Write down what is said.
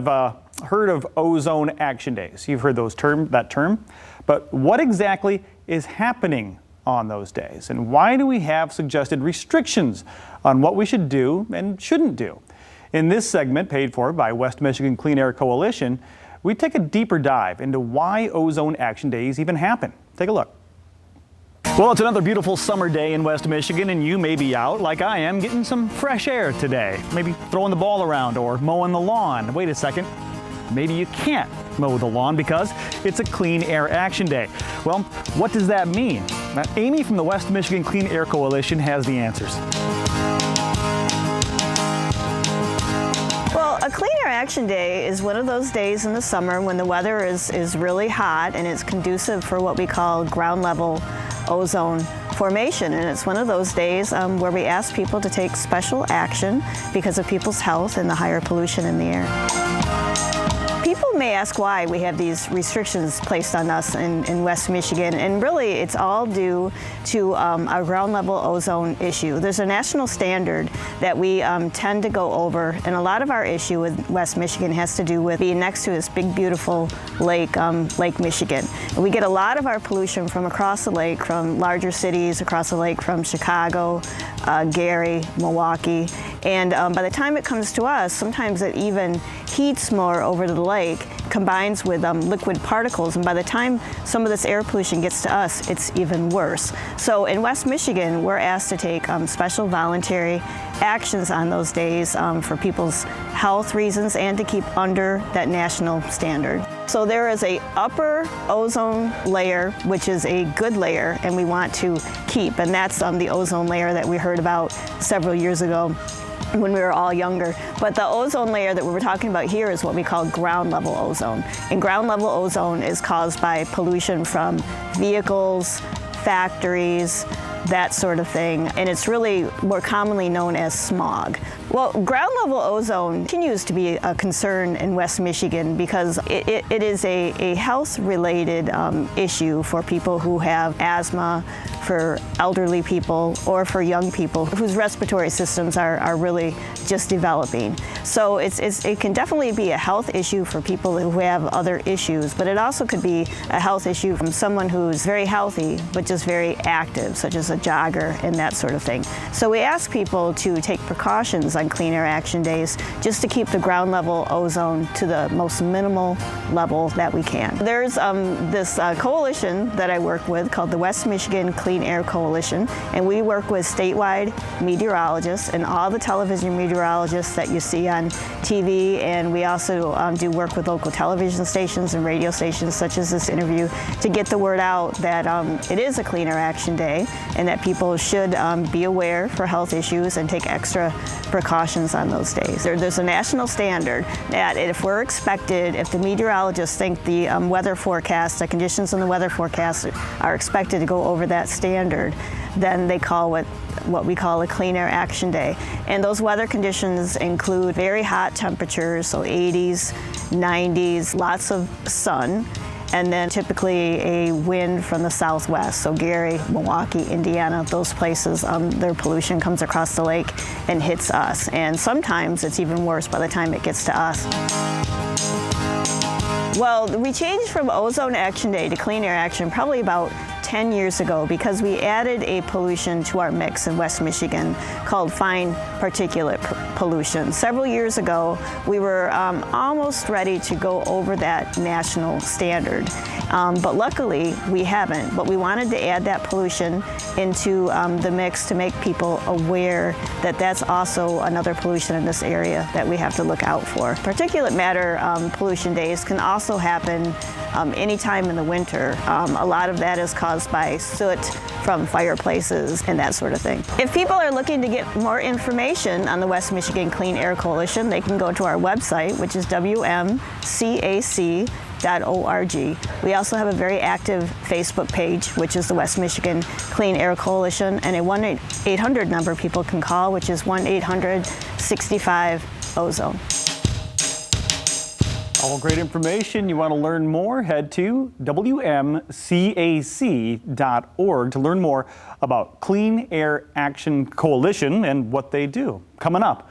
Heard of Ozone Action Days. You've heard that term. But what exactly is happening on those days? And why do we have suggested restrictions on what we should do and shouldn't do? In this segment, paid for by West Michigan Clean Air Coalition, we take a deeper dive into why Ozone Action Days even happen. Take a look. Well, it's another beautiful summer day in West Michigan, and you may be out, like I am, getting some fresh air today. Maybe throwing the ball around or mowing the lawn. Wait a second. Maybe you can't mow the lawn because it's a Clean Air Action Day. Well, what does that mean? Now, Amy from the West Michigan Clean Air Coalition has the answers. Well, a Clean Air Action Day is one of those days in the summer when the weather is really hot and it's conducive for what we call ground level ozone formation. And it's one of those days where we ask people to take special action because of people's health and the higher pollution in the air. People may ask why we have these restrictions placed on us in West Michigan, and really it's all due to our ground level ozone issue. There's a national standard that we tend to go over, and a lot of our issue with West Michigan has to do with being next to this big beautiful lake, Lake Michigan. And we get a lot of our pollution from across the lake, from larger cities across the lake, from Chicago, Gary, Milwaukee, and by the time it comes to us, sometimes it even heats more over to the lake, combines with liquid particles, and by the time some of this air pollution gets to us, it's even worse. So in West Michigan, we're asked to take special voluntary actions on those days for people's health reasons and to keep under that national standard. So there is a upper ozone layer, which is a good layer, and we want to keep, and that's the ozone layer that we heard about several years ago when we were all younger. But the ozone layer that we were talking about here is what we call ground level ozone. And ground level ozone is caused by pollution from vehicles, factories, that sort of thing, and it's really more commonly known as smog. Well, ground level ozone continues to be a concern in West Michigan because it is a health-related issue for people who have asthma, for elderly people, or for young people whose respiratory systems are really just developing. So it can definitely be a health issue for people who have other issues, but it also could be a health issue from someone who's very healthy but just very active, such as a jogger and that sort of thing. So we ask people to take precautions on Clean Air Action Days just to keep the ground level ozone to the most minimal level that we can. There's this coalition that I work with called the West Michigan Clean Air Coalition, and we work with statewide meteorologists and all the television meteorologists that you see on TV, and we also do work with local television stations and radio stations such as this interview to get the word out that it is a Clean Air Action Day and that people should be aware for health issues and take extra precautions on those days. There's a national standard that if we're expected, if the meteorologists think the weather forecast, the conditions in the weather forecast are expected to go over that standard, then they call what we call a Clean Air Action Day. And those weather conditions include very hot temperatures, so 80s, 90s, lots of sun, and then typically a wind from the southwest. So Gary, Milwaukee, Indiana, those places, their pollution comes across the lake and hits us. And sometimes it's even worse by the time it gets to us. Well, we changed from Ozone Action Day to Clean Air Action probably about 10 years ago because we added a pollution to our mix in West Michigan called fine particulate pollution. Several years ago, we were almost ready to go over that national standard, but luckily we haven't. But we wanted to add that pollution into the mix to make people aware that that's also another pollution in this area that we have to look out for. Particulate matter pollution days can also happen anytime in the winter. A lot of that is caused by soot from fireplaces and that sort of thing. If people are looking to get more information on the West Michigan Clean Air Coalition, they can go to our website, which is WMCAC.org. We also have a very active Facebook page, which is the West Michigan Clean Air Coalition, and a 1-800 number people can call, which is 1-800-65-OZONE. All great information. You want to learn more? Head to WMCAC.org to learn more about Clean Air Action Coalition and what they do. Coming up,